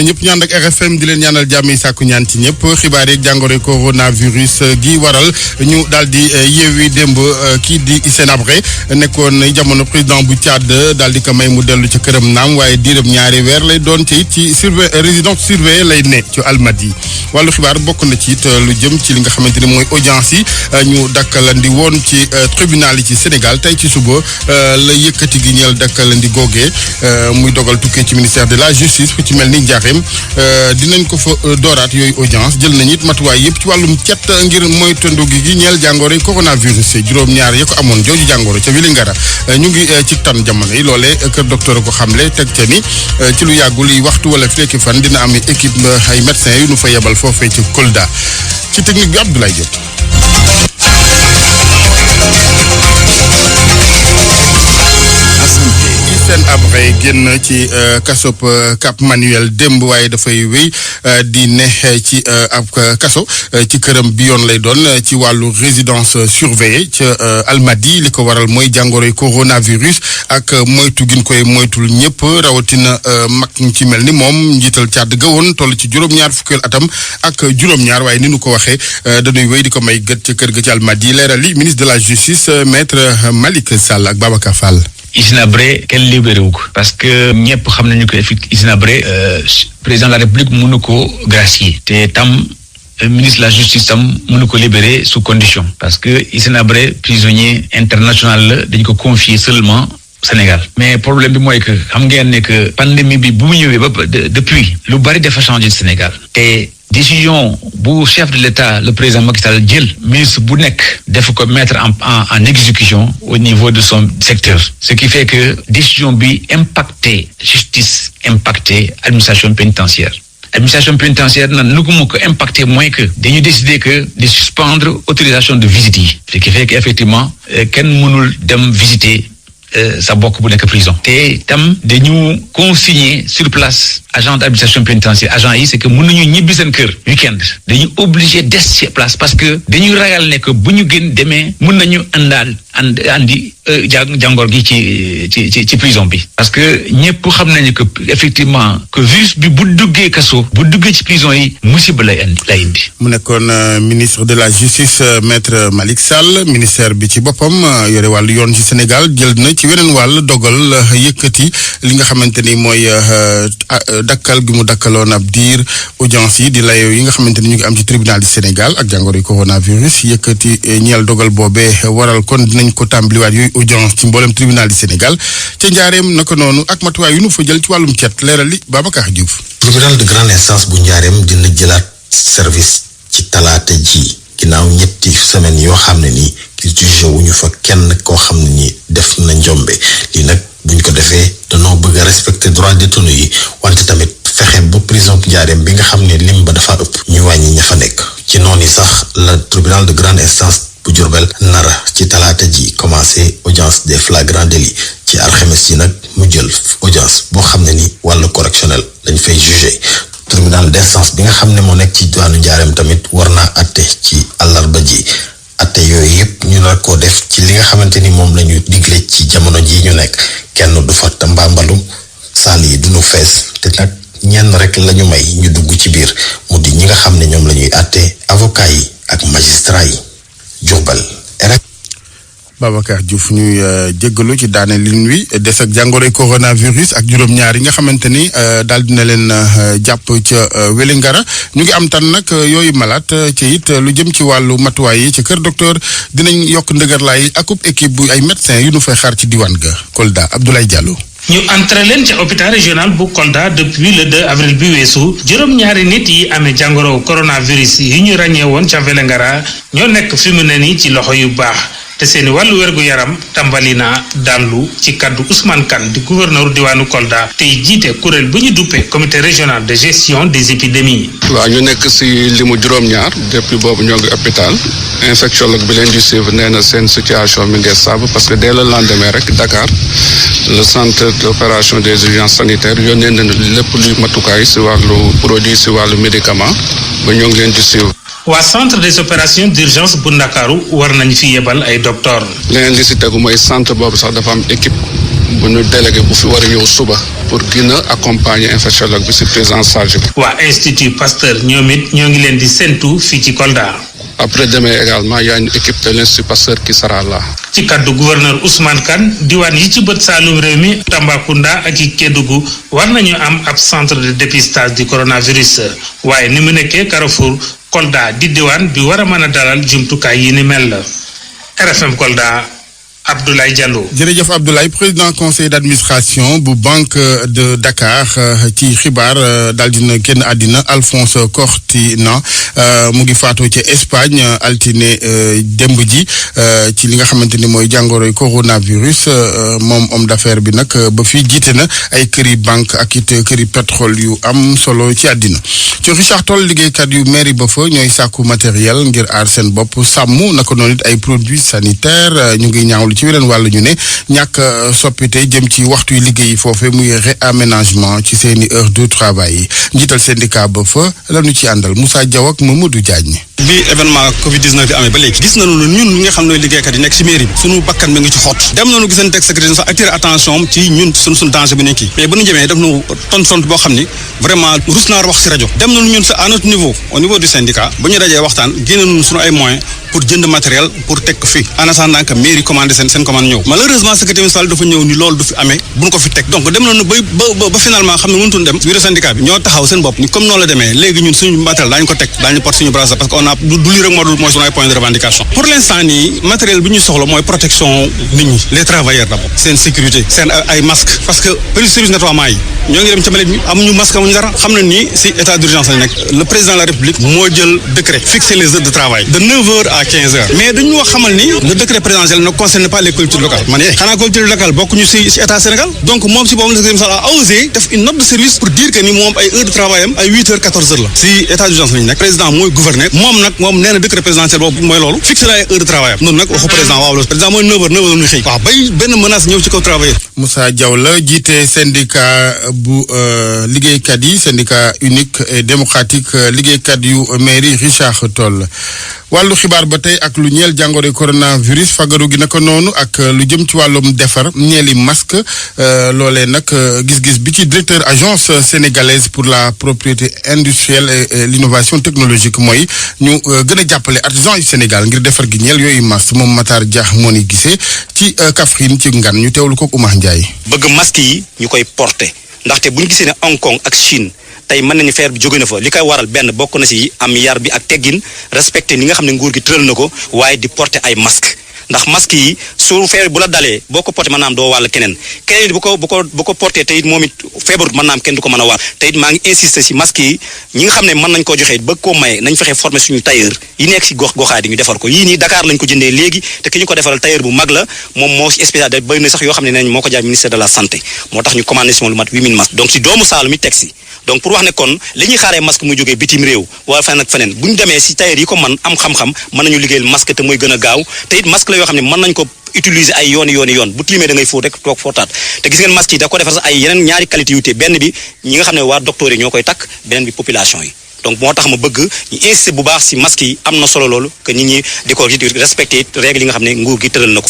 ñëpp ñaan ak RFM di leen ñaanal jàmm yi sàkku ñaan ci ñëpp xibaar yeeg jàngoro coronavirus gi waral ñu daal di yeewi démb kii di Hissène Habré nekkoon jamono président bu Tchad daal di ko may mu dellu ci këram naam waaye diirëm ñaari weer lay doon te it ci résidence surveillée lay ne ci Almadies wàllu xibaar bokk na ci it lu jëm ci li nga xamante ni mooy audience yi ñu dakkalandi woon ci tribunal yi ci Sénégal tey ci suba la yëkkati gi ñeel dakkalandi googee muy dogal tukkee ci ministère de la justice fu ci mel ni dinañ ko fa dooraat yooyu audience jël nañ it matuwaay yëpp ci wàllum cet ngir moytandu gi ñeel jàngoro yi coronavirus juróom-ñaar ya ko amoon jooju jàngoro ca Vélingara ñu ngi ci tan jamono yi loolee kër docteur ko xamle teg ca ni ci lu yàggul yi waxtu wala fekki fan dina am équipe ay médecins yu nu fa yebal foofee ci Kolda ci technique bi Abdoulaye Diop. Hissène Habré génn ci kaso Cap Manuel démb waaye dafay wéy di ne ci ab kaso ci këram bi yoon lay doon ci wàllu résidence surveillée ca Almadies li ko waral mooy jàngoroy coronavirus ak moytu gin koy moytul ñëpp rawatina mag ñu ci mel ni moom njiital Tchad gawoon toll ci juróom-ñaar fukkeel atam ak juróom-ñaar waaye ni nu ko waxee dañuy wéy di ko may gët ca kër ga ci Almadies leeral li ministre de la justice maître Malick Sall ak Babacar Fall. Hissène Habré kenn libéré wu ko parce que ñëpp xam nañu ko Hissène Habré président de la République mënu ko gracier te tam ministre de la justice tam mënu ko libéré sous condition parce que Hissène Habré prisonnier international la dañ ko confier seulement Sénégal mais problème bi mooy que xam ngeen ne que pandémie bi bu mu ñëwee ba depuis lu bari dafa changé Sénégal te décision bu chef de l'État le président Macky Sall jël ministre bu nekk def ko mettre en exécution au niveau de son secteur ce qui fait que décision bi impacté justice impacté administration pénitentiaire nan nu ko mu ko impacté mooy que dañu décider que de suspendre autorisation de visite yi ce qui fait que effectivement kenn mënul dem visiter sa bokk bu nekk prison te tam dañu consigner sur place agent d'administration pénitentiaire agent yi c'est que mën nañu ñibbi seen kër week-end dañu obligé des ci place parce que dañuy ragal ne que bu ñu gën demee mën nañu andi jàngor gi ci prison bi parce que ñëpp xam nañu que effectivement que virus bi bu duggee kaso bu duggee ci prison yi musiba lay indi. mu nekkoon ministre de la justice maître Malick Sall ministère bi ci boppam yore wàllu yoon ci Sénégal jël na ci weneen wàll dogal yëkkati li nga xamante ni mooy dakkal gi mu dakkaloon ab diir audience yi di layoo yi nga xamante ni ñu ngi am ci tribunal du Sénégal ak jàngoro yi coronavirus yëkkati ñeel dogal boobee waral kon dinañ ko tàmbaliwaat yooyu audience ci mboolem tribunal du Sénégal ca njaareem naka noonu ak matuwaay yu nu fa jël ci wàllum cet leeral li Babacar Diouf. tribunal de grande instance bu njaareem dina jëlaat service ci talaata ji ginnaaw ñetti semaine yoo xam ne nii jugé wuñu fa kenn koo xam ne nii def na njombe lii nag buñ ko defee danoo bëgg a respecter droit détenu yi wante tamit fexe ba prison njaareem bi nga xam ne lim ba dafa ëpp ñu wàññi ña fa nekk ci noonu sax la tribunal de grande instance bu Diourbel nara ci talaata ji commencé audience des flagrants délits ci alxames yi nag mu jël audience boo xam ne ni wàllu correctionnel lañ fay jugé tribunal d'instance bi nga xam ne moo nekk ci diwaanu njaareem tamit war naa atte ci àllarba ji atte yooyu yëpp ñu nar koo def ci li nga xamante ni moom la ñu digle ci jamono ji ñu nekk kenn du fa tambaambalu saal yi duñu fees te nag ñenn rek la ñu may ñu dugg ci biir mu di ñi nga xam ne ñoom la ñuy atte avocat yi ak magistrat yi Diourbel. Babacar Diouf ñuy jéggalu ci daane liñ wi des ak jàngoroy coronavirus ak juróom-ñaar yi nga xamante ni daal dina leen jàpp ca Vélingara ñu ngi am tan nag yooyu malade ci it lu jëm ci wàllu matuwaay yi ci kër docteur dinañ yokk ndëgërlaay akub équipe bu ay médecins yu nu fay xaar ci diwaan ga Kolda Abdoulaye Diallo. ñu entré leen ca hôpital régional bu Kolda depuis le 2 avril bi weesu juróom-ñaari nit yi amee jàngoro coronavirus yi ñu ràññee woon ca Vélingara ñoo nekk fi mu ne nii ci loxo yu baax te seeni wàllu wérgu yaram tàmbali naa daanlu ci kaddu Ousmane Kane di gouverneur diwaanu Kolda tey jiite kuréel bu ñu duppee comité régional de gestion des épidémies. waaw ñu nekk si limu juróom-ñaar depuis boobu ñoo ngi hôpital infectiologue bi leen di suivre nee na seen situation mi ngi stable parce que dès le lendemain rek Dakar le centre d'opération des urgences sanitaires yónnee nañu lépp luy matukaay si wàllu produit si wàllu médicament ba ñoo ngi leen di suivre. waa centre des opérations d'urgence bu Ndakaaru war nañ fi yebal ay docteur leneen li si tegu mooy centre boobu sax dafa am équipe bu ñu délégué bu fi war a ñëw suba pour gën a accompagner infectiologue bi si prise en charge bi. waa Institut Pasteur ñoom it ñoo ngi leen di séntu fii ci Kolda. Après demain également, il y a une équipe de l'Institut Pasteur qui sera là. ci kaddu gouverneur Ousmane Kane diwaan yi ci bët Saalum réew mi Tambacounda ak i Kédougou war nañu am ab centre de dépistage du coronavirus waaye ni mu nekkee Carrefour Kolda di diwaan bi war a mën a dalal jumtukaay yi ni mel la RFM Kolda Abdoulaye Diallo. jërëjëf Abdoulaye président conseil d'administration bu banque de Dakar ci xibaar daal dina génn àddina Alphonse Cortina mu ngi faatoo ci Espagne altine démb ji ci li nga xamante ni mooy jàngoroy coronavirus moom homme d'affaires bi nag ba fii jiite na ay këri banque ak it këri pétrole yu am solo ci àddina ci Richard Toll liggéeykat yu mairie ba fa ñooy sàkku matériel ngir aar seen bopp sàmm naka noonu it ay produits sanitaires ñu ngi ñaawlu ci weneen wàllu ñu ne ñàkk soppite jëm ci waxtu yu liggéey foofe muy réaménagement ci seeni heure de travail yi njiital syndicat ba fa lañu ci àndal Moussa Diaw ak Mamadou Diagne. bi événement Covid-19 bi amee ba léegi gis nañu ne ñun ñi nga xam ne liggéeykat yi nekk ci mairie bi suñu bakkan mi ngi ci xott dem nañu gisante ak secrétaire sax attirer attention ci ñun suñu danger bi nekk mais bu ñu jëmee def nu tont boo xam ni vraiment rus naa wax ci rajo dem nañu ñun sa à notre niveau au niveau du syndicat bu ñu dajee waxtaan génne nañu suñu ay moyens pour jënd matériel pour teg ko fi en attendant que mairie commandé seen commande ñëw malheureusement secrétaire municipal dafa ñëw ni loolu du fi amee bu ñu ko fi teg donc dem nañu ba finalement xam ne mënutuñ dem bureau syndicat bi ñoo taxaw seen bopp ni comme noonu la demee léegi ñun suñu matériel daañu ko teg daañu porte suñu brassard parce que on a du lii rek mooy suñu ay point de revendication pour l'instant nii matériel bi ñu soxla mooy protection nit ñi les travailleurs d'abord seen sécurité seen ay masques parce que service nettoiement yi ñoo ngi dem ca mbalit mi amuñu masque amuñu dara xam na ni si état d'urgence lañ nekk le président de la république moo jël décret fixer les heures de travail de 9h à 15h mais dañu wax xamal ni le décret présidentiel ne concerne pas les collectivités locales man xanaa collectivités locales bokkuñu si état Sénégal donc moom si boobu la secrétaire a osé def une note de service pour dire que ni moom ay heures de travail am ay 8h 14h la si état d'urgence lañ nekk président mooy gouverner moom nee na décret présidentiel boobu mooy loolu fixé na ay heures de travail am noonu nag waxu président waaw loolu président mooy 9h la ñuy xëy waaw bay benn menace ñëw ci kaw travailleur. Moussa Diaw la jiite syndicat bu liggéeykat yi syndicat unique et démocratique liggéeykat yu mairie Richard Toll wàllu xibaar ba tey ak lu ñeel jàngoro coronavirus fagaru gi naka noonu ak lu jëm ci wàllum defar ñeeli masque loolee nag gis-gis bi ci directeur agence sénégalaise pour la propriété industrielle et l'innovation technologique mooy ñu gën a jàppale artisan yu Sénégal ngir defar gi ñeel yooyu masque moom Matar Dia moo ni gisee ci Kaffrine ci ngan ñu teewlu ko Oumar Ndiaye. bëgg masque yi ñu koy porter ndaxte bu ñu gisee ne Hong Kong ak Chine tey mën nañu feer bi jóge na fa li koy waral benn bokk na ci am yar bi ak teggin respecté ni nga xam ne nguur gi tëral na ko waaye di porter ay masque ndax masque yi su feer bu la dalee boo ko porté mën naa am doo wàll keneen bu ko porté te it moom it feebarut mën naa am kenn du ko mën a wàll te it maa ngi insister ci masque yi ñi nga xam ne mën nañ koo joxe bëgg koo maye nañ fexe former suñu tailleur yi nekk ci goxaat yi ñu defar ko yii nii Dakar lañ ko jëndee léegi te ki ñu ko defaral tailleur bu mag la moom moo ci spécial de bëri na sax yoo xam ne nañ moo ko jaay ministère de la santé moo tax ñu commandé ci moom lu mat 8000 masques donc ci doomu Saalum mi teg ci donc pour wax ne kon li ñuy xaaree masque muy jógee bitim réew wala feneen ak feneen bu ñu demee ci tailleur yi ko man am xam-xam mën nañu liggéeyal masque te mooy gën a gaaw te it masque la yoo xam ne mën nañ ko utiliser ay yoon bu tilimee da ngay fóot rek toog fóotaat te gis ngeen masque yi da ko defar sax ay yeneen ñaari qualité yu te benn bi ñi nga xam ne waa docteur yi ñoo koy takk beneen bi population yi donc moo tax ma bëgg ñu insister bu baax ci masque yi am na solo loolu que nit ñi di ko respecter règles yi nga xam ne nguur gi tëral na ko.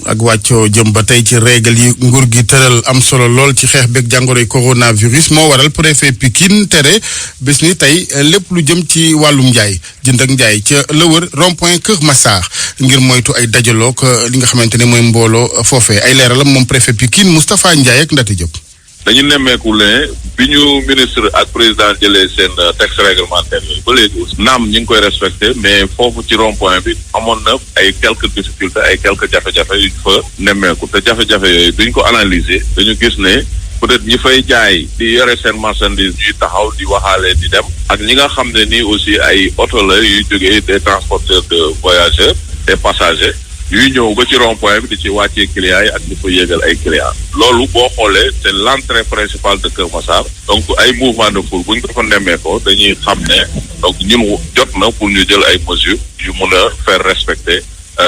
ak wàccoo jëm ba tey ci règle yi nguur gi tëral am solo lool ci xeex beeg jàngoroy coronavirus moo waral préfet Pikine tere bés ni tey lépp lu jëm ci wàllum njaay jënd ak njaay ca la wër rond-point Kër Massar ngir moytu ay dajaloog li nga xamante ne mooy mbooloo foofee ay leeralam moom préfet Pikine Moustapha Ndiaye ak Ndati Diop. dañu nemmeeku ne bi ñu ministre ak président jëlee seen texte réglementaire yooyu ba léegi aussi naam ñu ngi koy respecté mais foofu ci rond point bi amoon na ay quelques difficultés ay quelques jafe-jafe yu fa nemmeeku te jafe-jafe yooyu duñ ko analyser dañu gis ne peut-être ñi fay jaay di yore seen marchandise ñuy taxaw di waxaale di dem ak ñi nga xam ne ni aussi ay oto la yuy jógee des transporteurs de voyageurs des passagers yuy ñëw ba ci rond point bi di ci wàccee clients yi ak di fa yéegal ay clients loolu boo xoolee c'est l'entrée principale de Kër Massar donc ay mouvement de foule bu ñu ko fa nemmee ko dañuy xam ne donc ñun jot na pour ñu jël ay mesures yu mun a faire respecter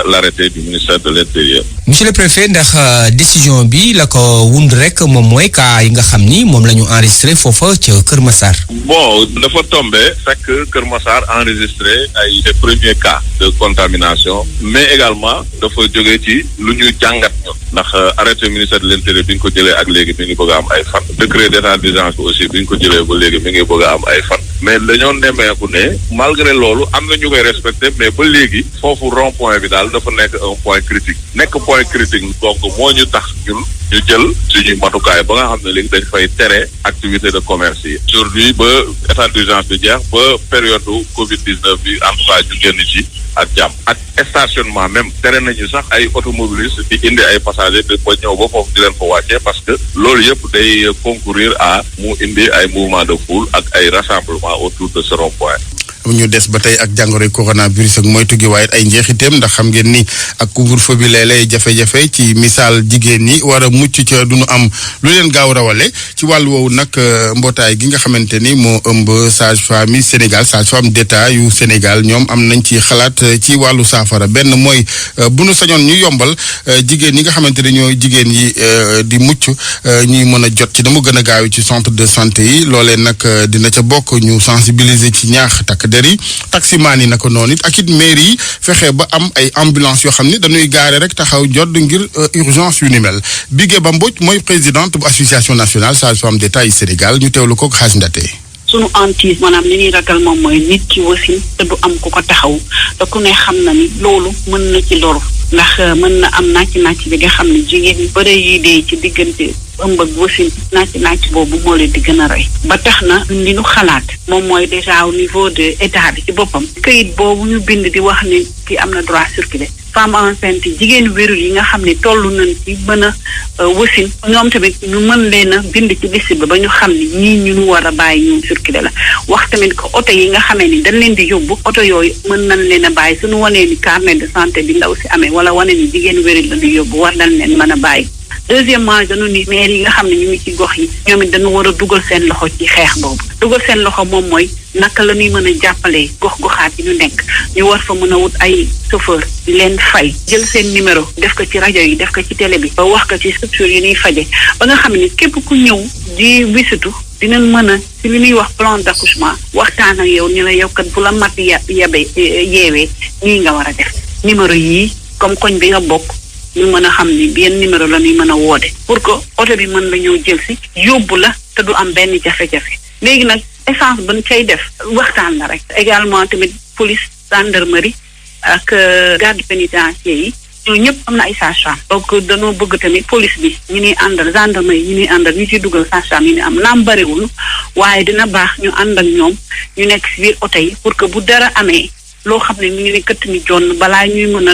l'arrêté du ministère de l'Intérieur. Monsieur le préfet, ndax décision bi la ko wund rek moom mooy cas yi nga xam ni moom la ñu enregistré foofa ca Kër Massar. Bon, dafa tombé fekk Kër Massar enregistré ay des premiers cas de contamination, mais également dafa jógee ci lu ñu jàngat ñun ndax arrêté ministère de l'Intérieur bi ñu ko jëlee ak léegi mi ngi bëgg a am ay fan. Décret d'état d'urgence bi aussi bi ñu ko jëlee ba léegi mi ngi bëgg a am ay fan. mais dañoo nemmeeku ne malgré loolu am na ñu koy respecté mais ba léegi foofu rond point bi daal dafa nekk un point critique donc moo ñu tax ñun ñu jël suñuy matukaay ba nga xam ne léegi dañ fay tere activité de commerce yi. aujourd'hui ba état d'urgence bi jeex ba période Covid-19 bi en tout cas ñu génn ci ak jàmm ak stationnement même tere nañu sax ay automobilistes di indi ay passagers de ba ñëw ba foofu di leen ko wàccee parce que loolu yëpp day concourir à mu indi ay mouvement de foule ak ay rassemblement autour de ce rond-point. ñu des ba tey ak jàngoroy coronavirus ak moytu gi waaye ay njeexiteem ndax xam ngeen ni ak couvre-feu bi léeg-léeg jafe-jafe ci misaal jigéen ñi war a mucc ca du ñu am lu leen gaaw rawale ci wàllu woowu nag mbootaay gi nga xamante ni moo ëmb sage-femme yi Sénégal sage-femme d'État yu Sénégal ñoom am nañ ci xalaat ci wàllu saafara benn mooy bu nu sañoon ñu yombal jigéen ñi nga xamante ni ñooy jigéen yi di mucc ñuy mën a jot ci dama gën a gaaw ci centre de santé yi loolee nag dina ca bokk ñu sensibiliser ci ñaax takk taximaan yi naka noonu it ak it mairie yi fexe ba am ay ambulance yoo xam ne dañuy gaare rek taxaw jot ngir urgence yu ni mel Bigué Ba Mbodj mooy présidente bu association nationale sage-femme d'État yi Sénégal ñu teewlu ko Xaaj Ndate. sunu hantise maanaam li ñuy ragal moom mooy nit ki wasin te du am ku ko taxaw te ku ne xam na ni loolu mën na ci loru ndax mën na am nàcc bi nga xam ne jigéen ñi bëre yi dee ci diggante ëmb ak wasin nàcc boobu moo leen di gën a rey ba tax na li ñu xalaat moom mooy déjà au niveau de état bi ci boppam këyit boobu ñu bind di wax ni ki am na droit circuler femme enceinte jigéen wérul yi nga xam ne toll nañ ci mën a wasin ñoom tamit ñu mën leen a bind ci liste bi ba ñu xam ni ñii ñu war a bàyyi ñu circuler la wax tamit ko oto yi nga xamee ni dañ leen di yóbbu oto yooyu mën nañ leen a bàyyi suñu wanee ni carnet de santé bi ndaw si amee wala wane ni jigéen wérul la di yóbbu war nañ leen mën a bàyyi. deuxièmement dañu ni maire yi nga xam ne ñu ngi ci gox yi ñoom it dañu war a dugal seen loxo ci xeex boobu dugal seen loxo moom mooy naka la ñuy mën a jàppalee gox-goxaat yi ñu nekk ñu war fa mën a wut ay chauffeur di leen fay jël seen numéro def ko ci rajo yi def ko ci télé bi ba wax ko ci structure yi ñuy faje ba nga xam ne képp ku ñëw di wisitu dinañ mën a ci li ñuy wax plan d'accouchement waxtaan ak yow ni la yow kat bu la mat yeewee nii nga war a def numéro yii comme koñ bi nga bokk ñu mën a xam ni benn numéro la ñuy mën a woote pour que oto bi mën la ñëw jël si yóbbu la te du am benn jafe-jafe léegi nag essence ban cay def waxtaan la rek également tamit police gendarmerie ak garde pénitentiaire yi ñoo ñëpp am na ay sage-femme donc dañoo bëgg tamit police bi ñu ñuy àndal gendarmerie ñu ñuy àndal ñu ciy dugal sage-femme yi ni am naam bariwul waaye dina baax ñu ànd ak ñoom ñu nekk si biir oto yi pour que bu dara amee loo xam ne ñu ngi ne këtt ni jonn balaa ñuy mën a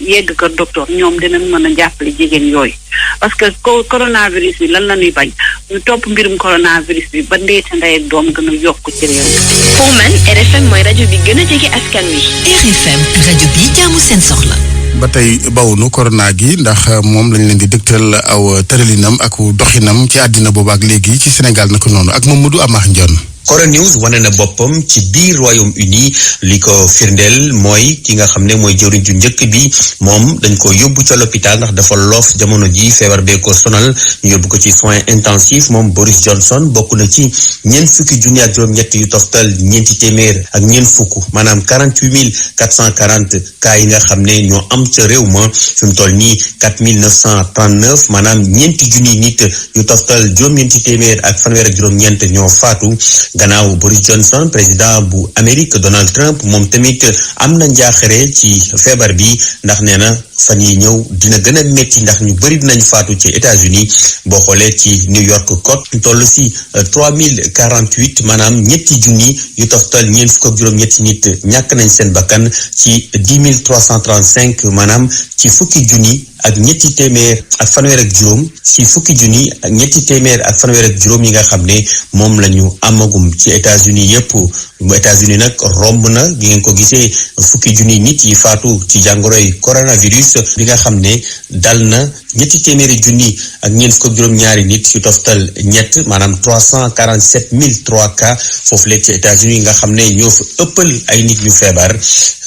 yegg kër docteur ñoom dinañ mën a jàppale jigéen yooyu parce que coronavirus bi lan la ñuy bañ ñu topp mbirum coronavirus bi ba ndeete ndey ak doom gën a yokk ci réew mi. pour man RFM mooy rajo bi gën a jege askan wi. RFM rajo bi jaamu seen soxla. ba tey bawunu corona gi ndax moom lañ leen di dëgtal aw tëralinam ak doxinam ci àddina boobu ak léegi ci Sénégal naka noonu ak Mamadou Amar Ndione. Coronews wane na boppam ci biir Royaume-Uni li ko firndeel mooy ki nga xam ne mooy jëwriñ ju njëkk bi moom dañ ko yóbbu ca l'hôpital ndax dafa loof jamono ji feebar bee ko sonal ñu yóbbu ko ci soins intensifs moom Boris Johnson bokk na ci 4,7 ak juróom-ñett yu toftal 400 ak 400 maanaam 48,440 cas yi nga xam ne ñoo am ca réew ma fi mu toll nii 4,939 maanaam 4,000 nit yu toftal juróom-ñeenti téeméer ak fanweer ak juróom-ñeent ñoo faatu. gannaaw Boris Johnson président bu Amérique Donald Trump moom tamit am na njaaxare ci feebar bi ndax nee na fan yi ñëw dina gën a métti ndax ñu bëri dinañ faatu ci États-Unis boo xoolee ci New York côte toll si 3048 maanaam 4,000 yu toftal 4 nit ñàkk nañ seen bakkan ci 10,335 maanaam ci 10,000 ak 200 ak fanweer ak juróom ci 10,000 ak 200 ak fanweer ak juróom yi nga xam ne moom la ñu amagum ci États-Unis yépp bu États-Unis nag romb na gi ngeen ko gisee fukki junni nit yi faatu ci jàngoroy coronavirus bi nga xam ne dal na ñetti téeméeri junni ak ñeent fukk juróom-ñaari nit yu toftal ñett maanaam 347 cas foofu la ci États-Unis nga xam ne ñoo fa ëppal ay nit ñu feebar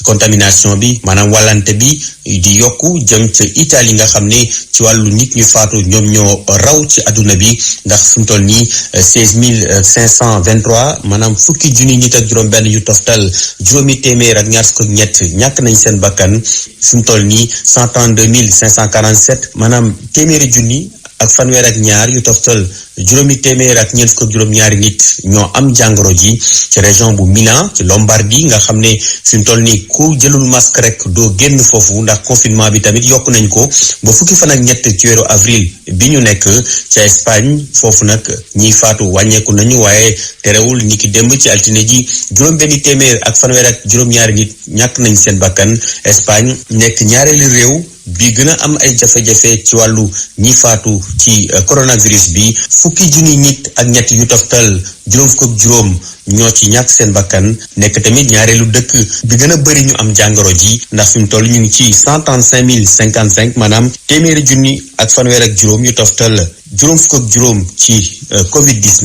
contamination bi maanaam wàllante bi di yokku jëm ca Italie nga xam ne ci wàllu nit ñu faatu ñoom ñoo raw ci adduna bi ndax fi mu toll nii 16523 maanaam fukki junni nit ak juróom benn yu toftal juróomi téeméer ak ñaar fukk ak ñett ñàkk nañ seen bakkan fi mu toll nii 132 547 maanaam téeméeri junni ak fanweer ak ñaar yu toftal juróomi téeméer ak ñeent fukk ak juróom-ñaari nit ñoo am jàngoro ji ci région bu Milan ci Lombardie nga xam ne fi mu toll nii ku jëlul masque rek doo génn foofu ndax confinement bi tamit yokk nañ ko ba fukki fan ak ñett ci weeru avril bi ñu nekk ca Espagne foofu nag ñiy faatu wàññeeku nañu waaye terewul ñi ki démb ci altine ji juróom benn téeméer ak fanweer ak juróom-ñaari nit ñàkk nañ seen bakkan Espagne nekk ñaareelu réew bi gën a am ay jafe-jafe ci wàllu ñi faatu ci coronavirus bi fukki junni nit ak ñett yu toftal juróom fukk ak juróom ñoo ci ñàkk seen bakkan nekk tamit ñaareelu dëkk bi gën a bëri ñu am jàngoro ji ndax fi mu toll ñu ngi ci 135 055 maanaam téeméeri junni ak fanweer ak juróom yu toftal juróom fukk ak juróom ci Covid-19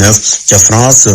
ca France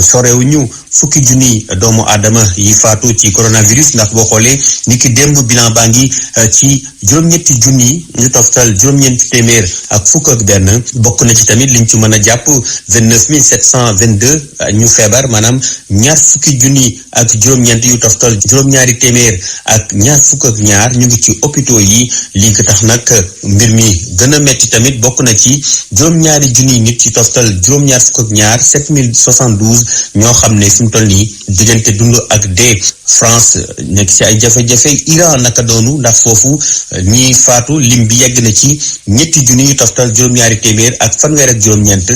sorewuñu fukki junni doomu aadama yi faatu ci coronavirus ndax boo xoolee ni ki démb bilan baa ngi ci juróom-ñetti junni ñu toftal juróom-ñeenti téeméer ak fukk ak benn bokk na ci tamit liñ ci mën a jàpp 29 722 ñu feebar maanaam ñaar fukki junni ak juróom-ñeent yu toftal juróom-ñaari téeméer ak ñaar fukk ak ñaar ñu ngi ci hôpitaux yi li ko tax nag mbir mi gën a metti tamit bokk na ci juróom-ñaari junni nit yu toftal juróom-ñaar fukk ak ñaar 7072 ñoo xam ne fi mu toll nii diggante dund ak dee France nekk ci ay jafe-jafe Iran naka doonu ndax foofu ñi faatu lim bi yegg na ci ñetti junni yu toftal juróom-ñaari téeméer ak fanweer ak juróom-ñeent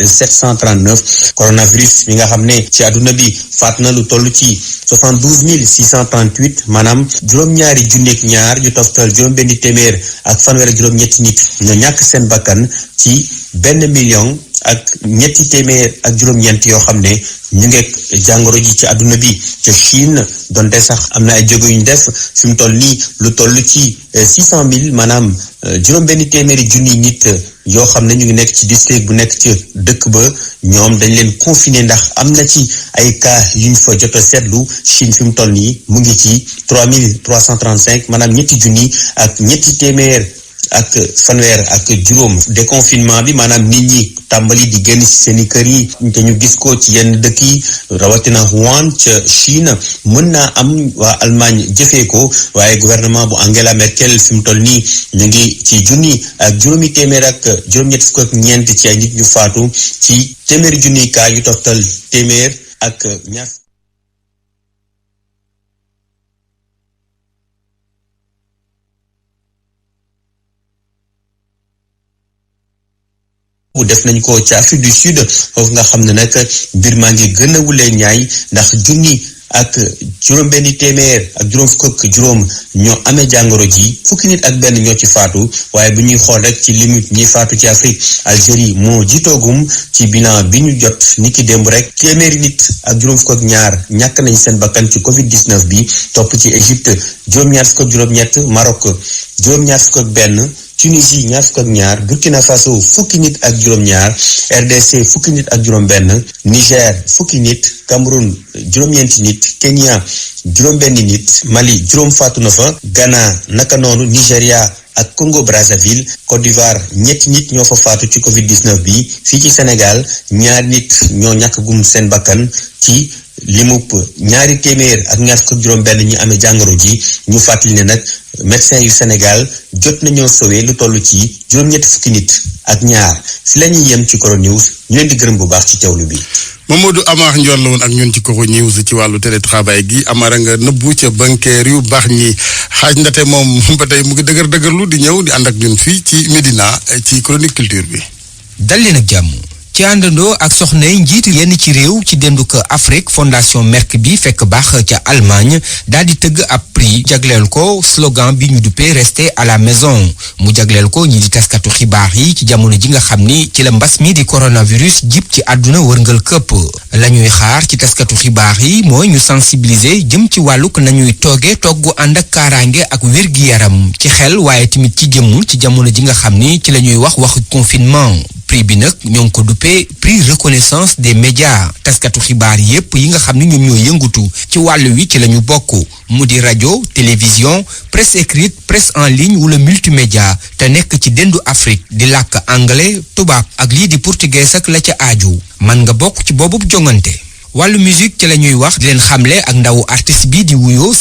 3739 coronavirus mi nga xam ne ci àdduna bi faat na lu toll ci 72 638 maanaam juróom-ñaari junni ak ñaar yu toftal juróom-benni téeméer ak fanweer ak juróom-ñetti nit ñoo ñàkk seen bakkan ci 1 million ak ñetti téeméer ak juróom-ñeent yoo xam ne ñu ngeeg jàngoro ji ci àdduna bi ca Chine donte sax am na ay jóge yu ñu def fi mu toll nii lu toll ci 600 000 maanaam juróom-benni téeméeri junni nit yoo xam ne ñu ngi nekk ci district bu nekk ci dëkk ba ñoom dañ leen confiné ndax am na ci ay cas yu ñu fa jot a seetlu Chine fi mu toll nii mu ngi ci 3335 maanaam ñetti junni ak ñetti téeméer ak fanweer ak juróom déconfinement bi maanaam nit ñi tàmbali di génn ci seeni kër yi te ñu gis ko ci yenn dëkk yi rawatina Wuhan ca Chine mën naa am waa Allemagne jëfee ko waaye gouvernement bu Angela Merkel fi mu toll nii ñu ngi ci junni ak juróomi téeméer ak juróom-ñett fukk ak ñeent ci ay nit ñu faatu ci téeméeri junni kaa yu toftal téeméer ak ñaar. def nañ ko ci Afrique du Sud foofu nga xam ne nag mbir maa ngi gën a wulee ñaay ndax junni ak juróom-benni téeméer ak juróom fukk ak juróom ñoo amee jàngoro ji fukki nit ak benn ñoo ci faatu waaye bu ñuy xool rek ci limite ñi faatu ci Afrique Algérie moo jiitoogum ci bilan bi ñu jot ni ki démb rek téeméeri nit ak juróom fukk ak ñaar ñàkk nañ seen bakkan ci Covid-19 bi topp ci Égypte juróom-ñaar fukk ak juróom-ñett Maroc juróom-ñaar fukk ak benn Tunisie ñaar fukk ak ñaar Burkina Faso fukki nit ak juróom-ñaar RDC fukki nit ak juróom-benn Niger fukki nit Cameroun juróom-ñeenti nit Kenya juróom-benni nit Mali juróom faatu na fa Ghana naka noonu Nigeria ak Congo Brazzaville Côte d'Ivoire ñetti nit ñoo fa faatu ci Covid-19 bi fii ci Sénégal ñaar nit ñoo ñàkk gum seen bakkan ci limub ñaari téeméer ak ñaar fukk ak juróom-benn ñi amee jàngoro ji ñu fàttali ne nag médecin yu Sénégal jot nañoo sowee lu toll ci juróom-ñetti fukki nit ak ñaar fi la ñuy yem ci Coro News ñu leen di gërëm bu baax ci teewlu bi. Mamadou Amar Ndiol la woon ak ñun ci Coro News ci wàllu télétravail gi Amara nga nëbbu ca bancaire yu baax ñi xaaj ndate moom ba tey mu ngi dëgërlu di ñëw di ànd ak ñun fii ci Médina ci chronique culture bi. dal leen ak jàmm. ci àndandoo ak soxnay njiit yenn ci réew ci denduk Afrique fondation Merck bi fekk baax ca Allemagne daal di tëgg ab prix jagleel ko slogan bi ñu duppee rester à la maison mu jagleel ko ñi di taskatu xibaar yi ci jamono ji nga xam ni ci la mbas mi di coronavirus jib ci àdduna wërngal këpp la ñuy xaar ci taskatu xibaar yi mooy ñu sensibiliser jëm ci wàlluk nañuy tooge togg ànd ak kaaraange ak wér-gi-yaram ci xel waaye tamit ci jëmm ci jamono ji nga xam ni ci la ñuy wax confinement prix bi nag ñoo ngi ko duppee prix reconnaissance des médias taskatu xibaar yépp yi nga xam ni ñoom ñoo yëngutu ci wàllu wi ci la ñu bokk mu di rajo télévision presse écrite presse en ligne wala multimédia te nekk ci dendu Afrique di làkk anglais tubaab ak lii di portugais ak la ca aaju man nga bokk ci boobu jongante wàllu musique ci la ñuy wax di leen xamle ak ndawu artiste bi di wuyoo